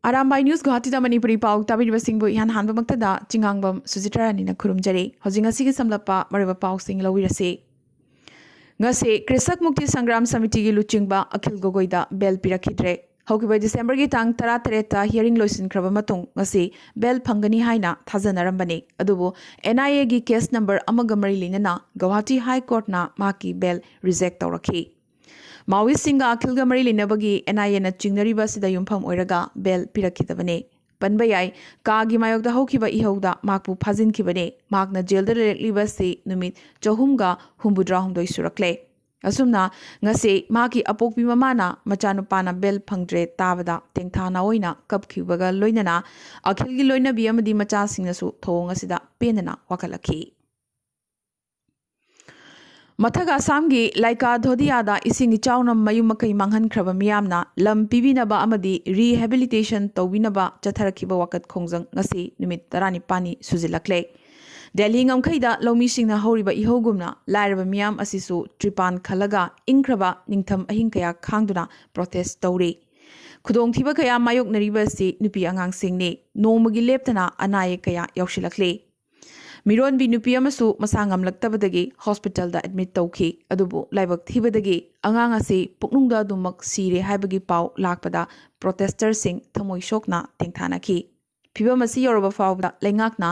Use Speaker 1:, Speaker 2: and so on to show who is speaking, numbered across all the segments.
Speaker 1: Arambai News Guwahati da Manipuri Pao tabiriba singbu ihan hanba maktada chingangbam Sujitrani na kurumjari hojing asigi samlapa mariba pao sing lawirase ngase Krisak Mukti Sangram Samiti gi luchingba Akhil Gogoida bel pirakidre Hokiba December gi tang 13 hearing loisin kraba matung ngase bel phangani haina thajanarambani adubu NIA gi case number amagamari linana Guwahati High Court na maki bel reject tawrakhi Maui Singa Akhil Gamari Linabagi NIA na chingnariba sida yumpham oiraga bel pirakidabane Panbayai Kagi Mayok da Hokiba Ihoda Makpu Fazin Kibane Magna jail da lekliba si numit Johumga Humbudra Humdoi Surakle Asumna ngase maki apokpi mamana machanupana bel phangdre tabada tengthana oina kapkhibaga loinana Akhil gi loina bi amadi macha singnasu thong asida penana wakalakhi Mathaga Samgi Laika Dhodiada Ising Chaunam Mayumakai Manghan Kraba Miyamna Lam Pibinaba Amadi Rehabilitation Tawinaba Chatharakiba Wakat Khongjang Ngasi Numit Tarani Pani Suzilakle Delhi Ngamkhaida Lomi Singna Horiba Ihogumna Lairaba Miyam Asisu Tripan Khalaga Inkraba Ningtham Ahinkaya Khangduna Protest Tawri Khudong Thiba Kaya Mayok Nariba Si Nupi Angang Singni Nomagi Leptana Anaye Kaya Yaushilakle Miron bi nupi amasu masangam laktabadagi hospital da admit tawki adubu laibak thibadagi angang ase puknungda dumak sire haibagi pau lakpada protesters sing thamoi shokna tengthanaki phibam asi yoroba fawda lengakna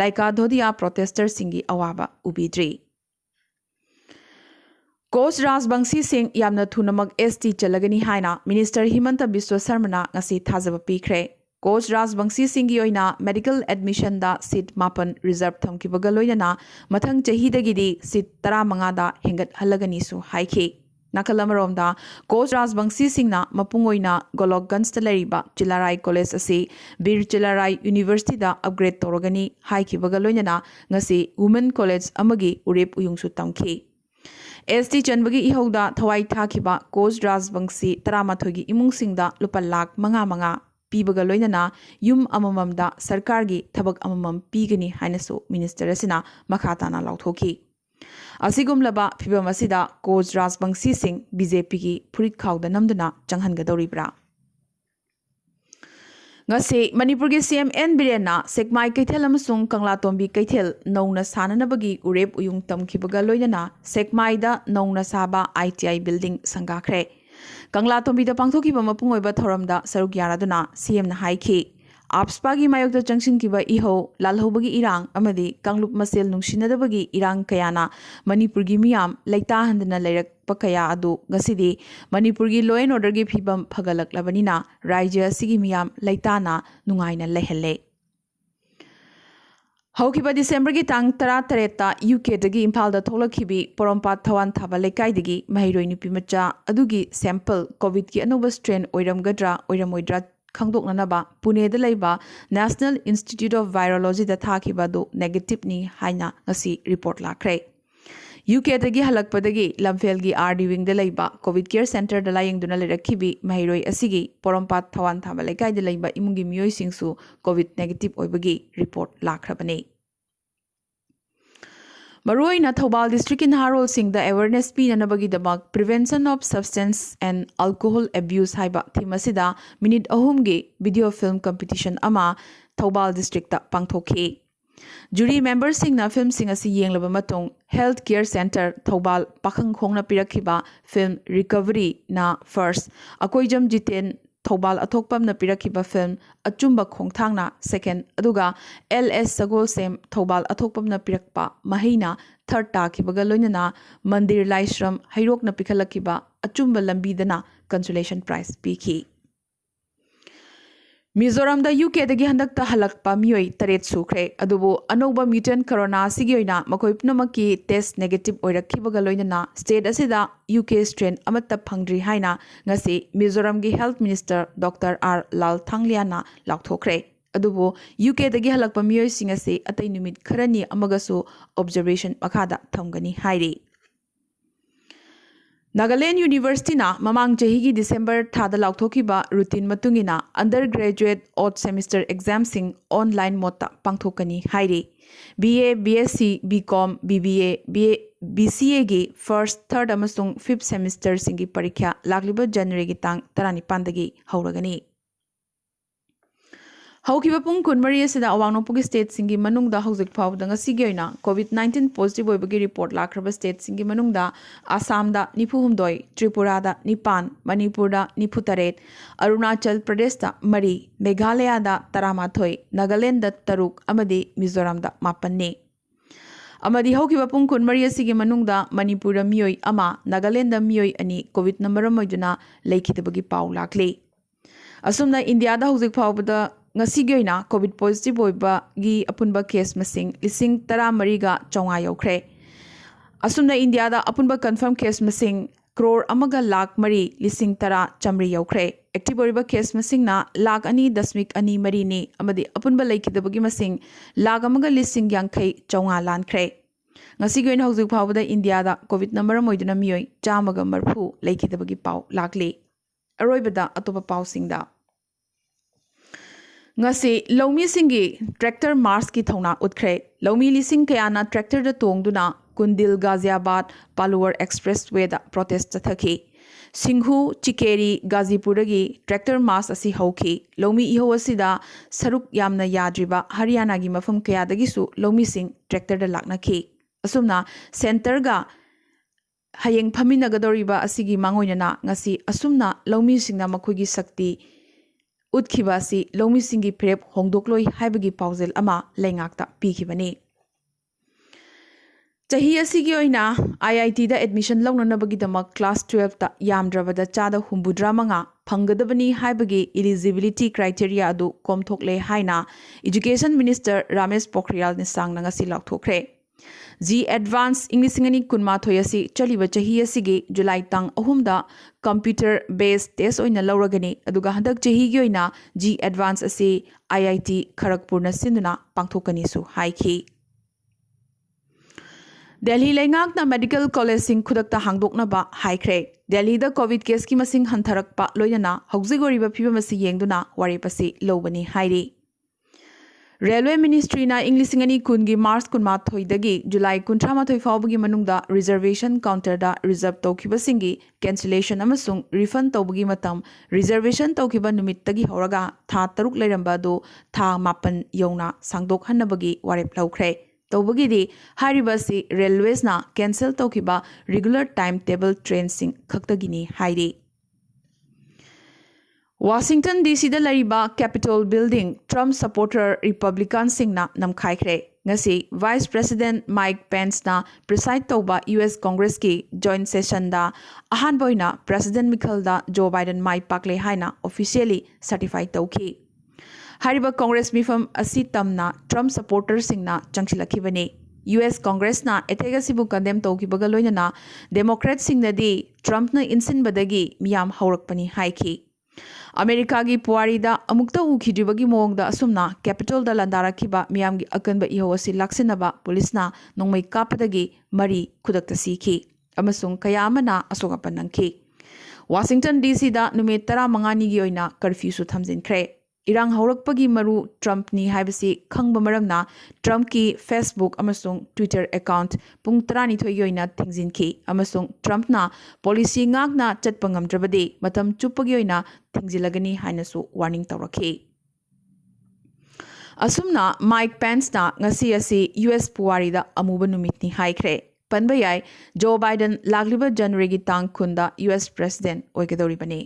Speaker 1: laika dhodia protesters singi awaba ubidri Coach Rajbangsi Singh yamna thunamak ST chalagani haina Minister Himanta Biswa Sarmana ngasi thajaba pikre Coach Rajbangsi Singhi oina medical admission da seat mapan reserve thamkibaga loinana mathang chahidagidi seat 15 da hengat halagani su haikhi Nakalamaromda da Coach Rajbangsi Singhna mapung oina Golokganj ta leriba Chilarai College asi Bir Chilarai University da upgrade torogani haikibaga loinana ngasi Women College amagi urep uyungsu tamki ST Chanbagi ihoda thawai thakiba Coach Rajbangsi 13 gi imungsingda lupa lakh manga Pibaga loinana yum amamamda sarkargi thabak amamam pigani hainasu minister asina makhatana lauthoki asigumlaba phibam asida Coach Rajbangsi Singh BJP gi phurit khawda namduna changhangadoribra ngase Manipur gi CM N Birena Sekmai Kaithel amasung Kanglatombi Kaithel nauna sananabagi urep uyung tamkhibaga loinana Sekmai da nauna saba ITI building sangakhre Kangla Tombida Pangthokiba mapung oiba thoramda saruk yaraduna CM na haikhi Apspagi mayokta jangsin kiba iho lalhobagi irang amadi Kanglup Masel nungsinadabagi irang kayana Manipur gi miyam laita handana leirak pakaya adu ngasidi Manipur gi law and order gi phibam phagalaklabanina rajya sigi miyam laitana nungaina lehelle Hokiba December gi tang 13 UK dagi Impal da tholakhibi Porompat Thawan Thaba Lekai dagi Mahiroi nupi macha adugi sample COVID ki anoba strain oiramgadra oiramoidra khangdoknanaba Pune da leiba National Institute of Virology da thakiba do negative ni haina ngasi report lakre UK dagi halakpadagi Lamphel gi RD wing da leiba COVID care center da layengduna lerakhibi Mahiroi asigi Porompat Thawan Thaba Lekai da leiba imungi miyoi singsu COVID negative oibagi report lakrabani Maroina Thobal District in Harol Singh the awareness pinanabagi dabak prevention of substance and alcohol abuse haiba thimasida minute ahumgi video film competition ama Thobal District ta pangthokhi Jury members singna film sing asi yenglaba matung Health Care Center Thobal pakhang khongna pirakhiba film recovery na first akoijam jiten Thobal athokpam na pirakhiba film achumba khongthangna second aduga LS Sagol Sem Thobal athokpam na pirakpa mahina third ta khibaga loinana Mandir Laishram Hairok na pikhalakhiba achumba lambidana consolation prize pikhi Mizoram da UK dagi handakta halakpa miyoi taret sukre adubu anoba mutant corona sigioina makoi pnamaki test negative oirakhibaga loinana state asida UK strain amatta phangdri haina ngasi Mizoram gi health minister Dr R Lal Thangliana laukthokre adubu UK dagi halakpa miyoi singase atai numit kharani amagasu observation makhada thamgani hairi Nagaland University na mamang chahigi December thada lauthokiba routine matungina undergraduate odd semester exam sing online mota pangthokani hairi BA BSc BCom BBA BCA gi first third amasung fifth semester singi parikya lagliba January gi tang 19 dagi hauragani ꯍꯧꯈꯤꯕ ꯄꯨꯡ 12 ꯑꯁꯤꯗ ꯑꯋꯥꯡ ꯅꯣꯡꯄꯣꯛꯀꯤ ꯁ꯭ꯇꯦꯠꯁꯤꯡꯒꯤ ꯃꯅꯨꯡꯗ ꯍꯧꯖꯤꯛ ꯐꯥꯎꯕꯗ ꯉꯁꯤꯒꯤ ꯑꯣꯏꯅ ꯀꯣꯚꯤꯗ-19 positive ꯑꯣꯏꯕꯒꯤ ꯔꯤꯄꯣꯔꯠ ꯂꯥꯛꯈ꯭ꯔꯕ ꯁ꯭ꯇꯦꯠꯁꯤꯡꯒꯤ ꯃꯅꯨꯡꯗ ꯑꯁꯥꯝꯗ 94, ꯇ꯭ꯔꯤꯄꯨꯔꯥꯗ 9, ꯃꯅꯤꯄꯨꯔꯗ 98, ꯑꯔꯨꯅꯥꯆꯜ ꯄ꯭ꯔꯗꯦꯁꯇ 3, ꯃꯦꯘꯥꯂꯌꯥꯗ 11, ꯅꯥꯒꯥꯂꯦꯟꯗ 3 ꯑꯃꯗꯤ ꯃꯤꯖꯣꯔꯥꯝꯗ 9ꯅꯤ꯫ ꯑꯃꯗꯤ ꯍꯧꯈꯤꯕ ꯄꯨꯡ 12 ꯑꯁꯤꯒꯤ ꯃꯅꯨꯡꯗ ꯃꯅꯤꯄꯨꯔꯗ ꯃꯤꯑꯣꯏ 1, ꯅꯥꯒꯥꯂꯦꯟꯗ ꯃꯤꯑꯣꯏ 2 ꯀꯣꯚꯤꯗꯅ ꯃꯔꯝ ꯑꯣꯏꯗꯨꯅ ꯂꯩꯈꯤꯗꯕꯒꯤ ꯄꯥꯎ ꯂꯥꯛꯂꯤ꯫ ꯑꯁꯨꯝꯅ ꯏꯟꯗꯤꯌꯥꯗ ꯍꯧꯖꯤꯛ ꯐꯥꯎꯕꯗ ꯉꯁꯤꯒꯤ ꯑꯣꯏꯅ ꯀꯣꯚꯤꯗ ꯄꯣꯖꯤꯇꯤꯚ ꯑꯣꯏꯕꯒꯤ ꯑꯄꯨꯟꯕ ꯀꯦꯁ ꯃꯁꯤꯡ 13,400 ꯌꯧꯈ꯭ꯔꯦ꯫ ꯑꯁꯨꯝꯅ ꯏꯟꯗꯤꯌꯥꯗ ꯑꯄꯨꯟꯕ ꯀꯟꯐꯔꯝ ꯀꯦꯁ ꯃꯁꯤꯡ 1,03,10,100 ꯌꯧꯈ꯭ꯔꯦ꯫ ꯑꯦꯛꯇꯤꯚ ꯑꯣꯏꯔꯤꯕ ꯀꯦꯁ ꯃꯁꯤꯡꯅ 2.24ꯅꯤ ꯑꯃꯗꯤ ꯑꯄꯨꯟꯕ ꯂꯩꯈꯤꯗꯕꯒꯤ ꯃꯁꯤꯡ 1,50,90,100 ꯂꯥꯟꯈ꯭ꯔꯦ꯫ ꯉꯁꯤꯒꯤ ꯑꯣꯏꯅ ꯍꯧꯖꯤꯛ ꯐꯥꯎꯕꯗ ꯏꯟꯗꯤꯌꯥꯗ ꯀꯣꯚꯤꯗꯅ ꯃꯔꯝ ꯑꯣꯏꯗꯨꯅ ꯃꯤꯑꯣꯏ 130 ꯂꯩꯈꯤꯗꯕꯒꯤ ꯄꯥꯎ ꯂꯥꯛꯂꯤ꯫ ꯑꯔꯣꯏꯕꯗ ꯑꯇꯣꯞꯄ ꯄꯥꯎꯁꯤꯡꯗ ꯉꯁꯤ ꯂꯧꯃꯤꯁꯤꯡꯒꯤ ꯇ꯭ꯔꯦꯛꯇꯔ ꯃꯥꯔꯆꯀꯤ ꯊꯧꯅꯥ ꯎꯠꯈ꯭ꯔꯦ꯫ ꯂꯧꯃꯤ ꯂꯤꯁꯤꯡ ꯀꯌꯥꯅ ꯇ꯭ꯔꯦꯛꯇꯔꯗ ꯇꯣꯡꯗꯨꯅ ꯀꯨꯟꯗꯤꯜ ꯒꯥꯖꯤꯌꯥꯕꯥꯗ ꯄꯥꯂꯨꯋꯔ ꯑꯦꯛꯁꯄ꯭ꯔꯦꯁꯋꯦꯗ ꯄ꯭ꯔꯣꯇꯦꯁ ꯆꯠꯊꯈꯤ꯫ ꯁꯤꯡꯍꯨ, ꯆꯤꯀꯦꯔꯤ, ꯒꯥꯖꯤꯄꯨꯔꯗꯒꯤ ꯇ꯭ꯔꯦꯛꯇꯔ ꯃꯥꯔꯆ ꯑꯁꯤ ꯍꯧꯈꯤ꯫ ꯂꯧꯃꯤ ꯏꯍꯧ ꯑꯁꯤꯗ ꯁꯔꯨꯛ ꯌꯥꯝꯅ ꯌꯥꯗ꯭ꯔꯤꯕ ꯍꯔꯤꯌꯥꯅꯥꯒꯤ ꯃꯐꯝ ꯀꯌꯥꯗꯒꯤꯁꯨ ꯂꯧꯃꯤꯁꯤꯡ ꯇ꯭ꯔꯦꯛꯇꯔꯗ ꯂꯥꯛꯅꯈꯤ꯫ ꯑꯁꯨꯝꯅ ꯁꯦꯟꯇꯔꯒ ꯍꯌꯦꯡ ꯐꯝꯃꯤꯟꯅꯒꯗꯧꯔꯤꯕ ꯑꯁꯤꯒꯤ ꯃꯥꯡꯑꯣꯏꯅꯅ ꯉꯁꯤ ꯑꯁꯨꯝꯅ ꯂꯧꯃꯤꯁꯤꯡꯅ ꯃꯈꯣꯏꯒꯤ ꯁꯛꯇꯤ ꯎꯠꯈꯤꯕ ꯑꯁꯤ ꯂꯧꯃꯤꯁꯤꯡꯒꯤ ꯐꯤꯔꯦꯞ ꯍꯣꯡꯗꯣꯛꯂꯣꯏ ꯍꯥꯏꯕꯒꯤ ꯄꯥꯎꯖꯦꯜ ꯑꯃ ꯂꯩꯉꯥꯛꯇ ꯄꯤꯈꯤꯕꯅꯤ꯫ ꯆꯍꯤ ꯑꯁꯤꯒꯤ ꯑꯣꯏꯅ IITꯗ ꯑꯦꯗꯃꯤꯁꯟ ꯂꯧꯅꯅꯕꯒꯤꯗꯃꯛ ꯀ꯭ꯂꯥꯁ 12ꯇ ꯌꯥꯝꯗ꯭ꯔꯕꯗ 75% ꯐꯪꯒꯗꯕꯅꯤ ꯍꯥꯏꯕꯒꯤ ꯏꯂꯤꯖꯤꯕꯤꯂꯤꯇꯤ ꯀ꯭ꯔꯥꯏꯇꯦꯔꯤꯌꯥ ꯑꯗꯨ ꯀꯣꯝꯊꯣꯛꯂꯦ ꯍꯥꯏꯅ ꯏꯖꯨꯀꯦꯁꯟ ꯃꯤꯅꯤꯁꯇꯔ ꯔꯥꯃꯦꯁ ꯄꯣꯈ꯭ꯔꯤꯌꯥꯜ ꯅꯤꯁꯥꯡꯅ ꯉꯁꯤ ꯂꯥꯎꯊꯣꯛꯈ꯭ꯔꯦ꯫ ꯖꯤ ꯑꯦꯗꯚꯥꯟꯁ ꯏꯪ 2018 ꯑꯁꯤ ꯆꯠꯂꯤꯕ ꯆꯍꯤ ꯑꯁꯤꯒꯤ ꯖꯨꯂꯥꯏ ꯇꯥꯡ 3ꯗ ꯀꯝꯄ꯭ꯌꯨꯇꯔ ꯕꯦꯁ ꯇꯦꯁ ꯑꯣꯏꯅ ꯂꯧꯔꯒꯅꯤ ꯑꯗꯨꯒ ꯍꯟꯗꯛ ꯆꯍꯤꯒꯤ ꯑꯣꯏꯅ ꯖꯤ ꯑꯦꯗꯚꯥꯟꯁ ꯑꯁꯤ IIT ꯈꯔꯒꯄꯨꯔꯅ ꯁꯤꯟꯗꯨꯅ ꯄꯥꯡꯊꯣꯛꯀꯅꯤꯁꯨ ꯍꯥꯏꯈꯤ꯫ ꯗꯦꯜꯂꯤ ꯂꯩꯉꯥꯛꯅ ꯃꯦꯗꯤꯀꯦꯜ ꯀꯣꯂꯦꯖꯁꯤꯡ ꯈꯨꯗꯛꯇ ꯍꯥꯡꯗꯣꯛꯅꯕ ꯍꯥꯏꯈ꯭ꯔꯦ꯫ ꯗꯦꯜꯂꯤꯗ ꯀꯣꯚꯤꯗ ꯀꯦꯁꯀꯤ ꯃꯁꯤꯡ ꯍꯟꯊꯔꯛꯄ ꯂꯣꯏꯅꯅ ꯍꯧꯖꯤꯛ ꯑꯣꯏꯔꯤꯕ ꯐꯤꯚꯝ ꯑꯁꯤ ꯌꯦꯡꯗꯨꯅ ꯋꯥꯔꯦꯞ ꯑꯁꯤ ꯂꯧꯕꯅꯤ ꯍꯥꯏꯔꯤ꯫ ꯔꯦꯜꯋꯦ ꯃꯤꯅꯤꯁꯇ꯭ꯔꯤꯅ ꯏꯪ 2020ꯒꯤ ꯃꯥꯔꯆ 12ꯗꯒꯤ ꯖꯨꯂꯥꯏ 38 ꯐꯥꯎꯕꯒꯤ ꯃꯅꯨꯡꯗ ꯔꯤꯖꯔቬꯁꯟ ꯀꯥꯎꯟꯇꯔꯗ ꯔꯤꯖꯔꯚ ꯇꯧꯈꯤꯕꯁꯤꯡꯒꯤ ꯀꯦꯟꯁꯦꯂꯦꯁꯟ ꯑꯃꯁꯨꯡ ꯔꯤꯐꯟ ꯇꯧꯕꯒꯤ ꯃꯇꯝ ꯔꯤꯖꯔቬꯁꯟ ꯇꯧꯈꯤꯕ ꯅꯨꯃꯤꯠꯇꯒꯤ ꯍꯧꯔꯒ ꯊꯥ 6 ꯂꯩꯔꯝꯕ ꯑꯗꯨ ꯊꯥ 9 ꯌꯧꯅ ꯁꯥꯡꯗꯣꯛꯍꯟꯅꯕꯒꯤ ꯋꯥꯔꯦꯞ ꯂꯧꯈ꯭ꯔꯦ꯫ ꯇꯧꯕꯒꯤꯗꯤ ꯍꯥꯏꯔꯤꯕ ꯑꯁꯤ ꯔꯦꯜꯋꯦꯁꯅ ꯀꯦꯟꯁꯦꯜ ꯇꯧꯈꯤꯕ ꯔꯤꯒꯨꯂꯔ ꯇꯥꯏꯝ ꯇꯦꯕꯜ ꯇ꯭ꯔꯦꯟꯁꯤꯡ ꯈꯛꯇꯒꯤꯅꯤ ꯍꯥꯏꯔꯤ꯫ ꯋꯥꯁꯤꯡꯇꯟ DC ꯗ ꯂꯩꯔꯤꯕ ꯀꯦꯄꯤꯇꯣꯜ ꯕꯤꯜꯗꯤꯡ ꯇ꯭ꯔꯝꯞ ꯁꯄꯣꯔꯇꯔ ꯔꯤꯄꯕ꯭ꯂꯤꯀꯥꯟꯁꯤꯡꯅ ꯅꯝꯈꯥꯏꯈ꯭ꯔꯦ꯫ ꯉꯁꯤ ꯚꯥꯏꯁ ꯄ꯭ꯔꯦꯁꯤꯗꯦꯟꯠ ꯃꯥꯏꯛ ꯄꯦꯟꯁꯅ ꯄ꯭ꯔꯤꯁꯥꯏꯗ ꯇꯧꯕ US ꯀꯣꯡꯒ꯭ꯔꯦꯁꯀꯤ ꯖꯣꯏꯟꯠ ꯁꯦꯁꯟꯗ ꯑꯍꯥꯟꯕ ꯑꯣꯏꯅ ꯄ꯭ꯔꯦꯁꯤꯗꯦꯟꯠ ꯃꯤꯈꯜꯗ ꯖꯣ ꯕꯥꯏꯗꯦꯟ ꯃꯥꯏ ꯄꯥꯛꯂꯦ ꯍꯥꯏꯅ ꯑꯣꯐꯤꯁꯤꯌꯦꯂꯤ ꯁꯔꯇꯤꯐꯥꯏ ꯇꯧꯈꯤ꯫ ꯍꯥꯏꯔꯤꯕ ꯀꯣꯡꯒ꯭ꯔꯦꯁ ꯃꯤꯐꯝ ꯑꯁꯤ ꯇꯝꯅ ꯇ꯭ꯔꯝꯞ ꯁꯄꯣꯔꯇꯔꯁꯤꯡꯅ ꯆꯪꯁꯤꯜꯂꯛꯈꯤꯕꯅꯤ꯫ US ꯀꯣꯡꯒ꯭ꯔꯦꯁꯅ ꯑꯦꯇꯦꯛ ꯑꯁꯤꯕꯨ ꯀꯟꯗꯦꯝ ꯇꯧꯈꯤꯕꯒ ꯂꯣꯏꯅꯅ ꯗꯦꯃꯣꯀ꯭ꯔꯦꯠꯁꯤꯡꯅꯗꯤ ꯇ꯭ꯔꯝꯞꯅ ꯏꯟꯁꯤꯟꯕꯗꯒꯤ ꯃꯤꯌꯥꯝ ꯍꯧꯔꯛꯄꯅꯤ ꯍꯥꯏꯈꯤ꯫ ꯑꯃꯦꯔꯤꯀꯥꯒꯤ ꯄꯨꯋꯥꯔꯤꯗ ꯑꯃꯨꯛꯇ ꯎꯈꯤꯗ꯭ꯔꯤꯕꯒꯤ ꯃꯑꯣꯡꯗ ꯑꯁꯨꯝꯅ ꯀꯦꯄꯤꯇꯣꯜꯗ ꯂꯥꯟꯗꯥꯔꯛꯈꯤꯕ ꯃꯤꯌꯥꯝꯒꯤ ꯑꯀꯟꯕ ꯏꯍꯧ ꯑꯁꯤ ꯂꯥꯛꯁꯤꯟꯅꯕ ꯄꯨꯂꯤꯁꯅ ꯅꯣꯡꯃꯩ ꯀꯥꯞꯄꯗꯒꯤ 3 ꯈꯨꯗꯛꯇ ꯁꯤꯈꯤ ꯑꯃꯁꯨꯡ ꯀꯌꯥ ꯑꯃꯅ ꯑꯁꯣꯛ ꯑꯄꯟ ꯅꯪꯈꯤ꯫ ꯋꯥꯁꯤꯡꯇꯟ DC ꯗ ꯅꯨꯃꯤꯠ 15ꯅꯤꯒꯤ ꯑꯣꯏꯅ ꯀꯔꯐ꯭ꯌꯨꯁꯨ ꯊꯝꯖꯤꯟꯈ꯭ꯔꯦ꯫ ꯏꯔꯥꯡ ꯍꯧꯔꯛꯄꯒꯤ ꯃꯔꯨ ꯇ꯭ꯔꯝꯞꯅꯤ ꯍꯥꯏꯕꯁꯤ ꯈꯪꯕ ꯃꯔꯝꯅ ꯇ꯭ꯔꯝꯞꯀꯤ ꯐꯦꯁꯕꯨꯛ ꯑꯃꯁꯨꯡ ꯇ꯭ꯋꯤꯇꯔ ꯑꯦꯀꯥꯎꯟꯠ ꯄꯨꯡ 12ꯒꯤ ꯑꯣꯏꯅ ꯊꯤꯡꯖꯤꯟꯈꯤ ꯑꯃꯁꯨꯡ ꯇ꯭ꯔꯝꯞꯅ ꯄꯣꯂꯤꯁꯤ ꯉꯥꯛꯅ ꯆꯠꯄ ꯉꯝꯗ꯭ꯔꯕꯗꯤ ꯃꯇꯝ ꯆꯨꯞꯄꯒꯤ ꯑꯣꯏꯅ ꯊꯤꯡꯖꯤꯜꯂꯒꯅꯤ ꯍꯥꯏꯅꯁꯨ ꯋꯥꯔꯅꯤꯡ ꯇꯧꯔꯛꯈꯤ꯫ ꯑꯁꯨꯝꯅ ꯃꯥꯏꯛ ꯄꯦꯟꯁꯅꯉꯁꯤ ꯑꯁꯤ US ꯄꯨꯋꯥꯔꯤꯗ ꯑꯃꯨꯕ ꯅꯨꯃꯤꯠꯅꯤ ꯍꯥꯏꯈ꯭ꯔꯦ꯫ ꯄꯟꯕ ꯌꯥꯏ ꯖꯣ ꯕꯥꯏꯗꯦꯟ ꯂꯥꯛꯂꯤꯕ ꯖꯅꯋꯥꯔꯤꯒꯤ ꯇꯥꯡ 10ꯗ US ꯄ꯭ꯔꯦꯁꯤꯗꯦꯟꯠ ꯑꯣꯏꯒꯗꯧꯔꯤꯕꯅꯤ꯫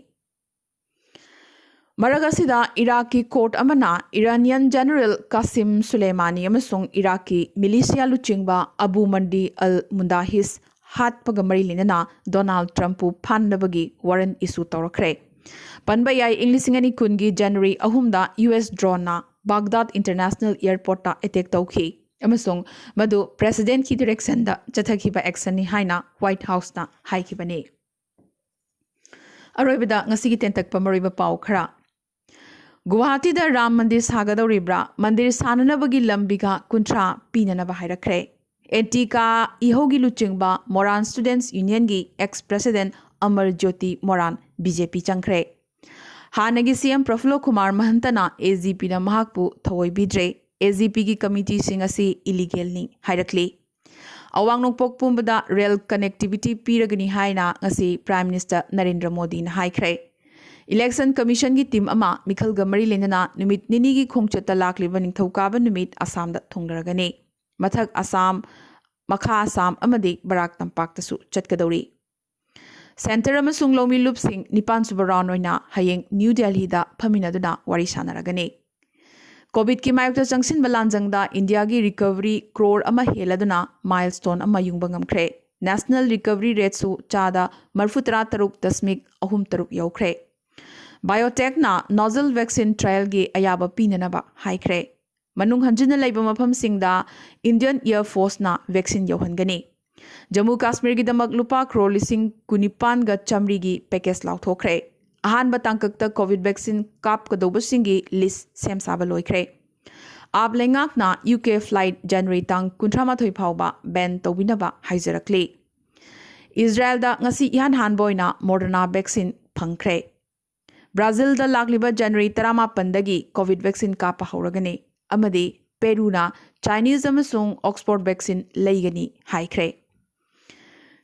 Speaker 1: ꯃꯔꯛ ꯑꯁꯤꯗ ꯏꯔꯥꯛꯀꯤ ꯀꯣꯔꯠ ꯑꯃꯅ ꯏꯔꯥꯅꯤꯌꯟ ꯖꯦꯅꯔꯦꯜ ꯀꯥꯁꯤꯝ ꯁꯨꯂꯦꯃꯥꯅꯤ ꯑꯃꯁꯨꯡ ꯏꯔꯥꯛꯀꯤ ꯃꯤꯂꯤꯁꯤꯌꯥ ꯂꯨꯆꯤꯡꯕ ꯑꯕꯨ ꯃꯟꯗꯤ ꯑꯜ ꯃꯨꯟꯗꯥꯍꯤꯁ ꯍꯥꯠꯄꯒ ꯃꯔꯤ ꯂꯩꯅꯅ ꯗꯣꯅꯥꯜꯗ ꯇ꯭ꯔꯝꯞꯄꯨ ꯐꯥꯅꯅꯕꯒꯤ ꯋꯥꯔꯟꯠ ꯏꯁꯨ ꯇꯧꯔꯛꯈ꯭ꯔꯦ꯫ ꯄꯟꯕ ꯌꯥꯏ ꯏꯪ 2020ꯒꯤ ꯖꯅꯋꯥꯔꯤ 3ꯗ US ꯗ꯭ꯔꯣꯟꯅ ꯕꯥꯒꯗꯥꯗ ꯏꯟꯇꯔꯅꯦꯁꯅꯦꯜ ꯑꯦꯌꯔꯄꯣꯔꯠꯇ ꯑꯦꯇꯦꯛ ꯇꯧꯈꯤ ꯑꯃꯁꯨꯡ ꯃꯗꯨ ꯄ꯭ꯔꯦꯁꯤꯗꯦꯟꯠꯀꯤ ꯗꯤꯔꯦꯛꯁꯟꯗ ꯆꯠꯊꯈꯤꯕ ꯑꯦꯛꯁꯟꯅꯤ ꯍꯥꯏꯅ ꯍ꯭ꯋꯥꯏꯠ ꯍꯥꯎꯁꯅ ꯍꯥꯏꯈꯤꯕꯅꯤ꯫ ꯑꯔꯣꯏꯕꯗ ꯉꯁꯤꯒꯤ ꯇꯦꯟꯇꯛꯄ ꯃꯔꯨꯑꯣꯏꯕ ꯄꯥꯎ ꯈꯔ ꯒꯨꯋꯥꯍꯥꯇꯤꯗ ꯔꯥꯝ ꯃꯟꯗꯤꯔ ꯁꯥꯒꯗꯧꯔꯤꯕ꯭ꯔꯥ ꯃꯟꯗꯤꯔ ꯁꯥꯅꯅꯕꯒꯤ ꯂꯝ ꯕꯤꯘꯥ 60 ꯄꯤꯅꯅꯕ ꯍꯥꯏꯔꯛꯈ꯭ꯔꯦ꯫ ꯑꯦꯟꯇꯤꯀꯥ ꯏꯍꯧꯒꯤ ꯂꯨꯆꯤꯡꯕ ꯃꯣꯔꯥꯟ ꯁ꯭ꯇꯨꯗꯦꯟꯠꯁ ꯌꯨꯅꯤꯌꯟꯒꯤ ꯑꯦꯛꯁ ꯄ꯭ꯔꯦꯁꯤꯗꯦꯟꯠ ꯑꯃꯔ ꯖ꯭ꯌꯣꯇꯤ ꯃꯣꯔꯥꯟ BJP ꯆꯪꯈ꯭ꯔꯦ꯫ ꯍꯥꯟꯅꯒꯤ CM ꯄ꯭ꯔꯐꯨꯜꯂ ꯀꯨꯃꯥꯔ ꯃꯍꯟꯇꯅ AGPꯅ ꯃꯍꯥꯛꯄꯨ ꯊꯑꯣꯏꯕꯤꯗ꯭ꯔꯦ꯫ AGPꯒꯤ ꯀꯃꯤꯇꯤꯁꯤꯡ ꯑꯁꯤ ꯏꯂꯤꯒꯦꯜꯅꯤ ꯍꯥꯏꯔꯛꯂꯤ꯫ ꯑꯋꯥꯡ ꯅꯣꯡꯄꯣꯛ ꯄꯨꯝꯕꯗ ꯔꯦꯜ ꯀꯅꯦꯛꯇꯤꯚꯤꯇꯤ ꯄꯤꯔꯒꯅꯤ ꯍꯥꯏꯅ ꯉꯁꯤ ꯄ꯭ꯔꯥꯏꯝ ꯃꯤꯅꯤꯁꯇꯔ ꯅꯔꯦꯟꯗ꯭ꯔ ꯃꯣꯗꯤꯅ ꯍꯥꯏꯈ꯭ꯔꯦ꯫ Election Commission ki team ama Mikhal Gamari Lenana Numit Nini ki Khongchata Lakliba Ningthaukaban Numit Assam da Thonglaragani. Mathak Assam, Makha Assam Amadi Barak Tampaktasu Chatkadori. Center amasung Lomi Loop Singh Nipan Subaran Oina Hayeng New Delhi da Paminaduna Warishanaragani. COVID ki mayukta jangsin balanjangda India ki recovery crore ama heladuna milestone ama yungbangam kre. National recovery rate su chada marfutra taruk dasmik ahum taruk yaukre. Biotech na nozzle vaccine trial gi ayaba pinanaba haikre. Manung hanjina laiba mafam singda Indian Air Force na vaccine yauhangani. Jammu Kashmir ki damak lupa crore lising kunipan ga chamri gi package lauthokre. Ahan batangkakta COVID vaccine kap kadoba singi list sem saba loikre. Ab lengak na UK flight January tang kuntrama thoi phauba ban tobinaba haizarakli. Israel da ngasi ihan hanboy na Moderna vaccine phangkre. Brazil da lagliba January tarama pandagi COVID vaccine kapa hauragani. Amadi Peru na Chinese amasung Oxford vaccine laigani haikre.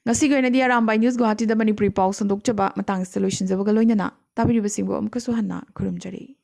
Speaker 1: Ngasi ko di Arambai News Guwahati da Manipuri Pao sandok chaba matang solution zabagaloy na tabiri basingbo amkaso hanna kurumjari.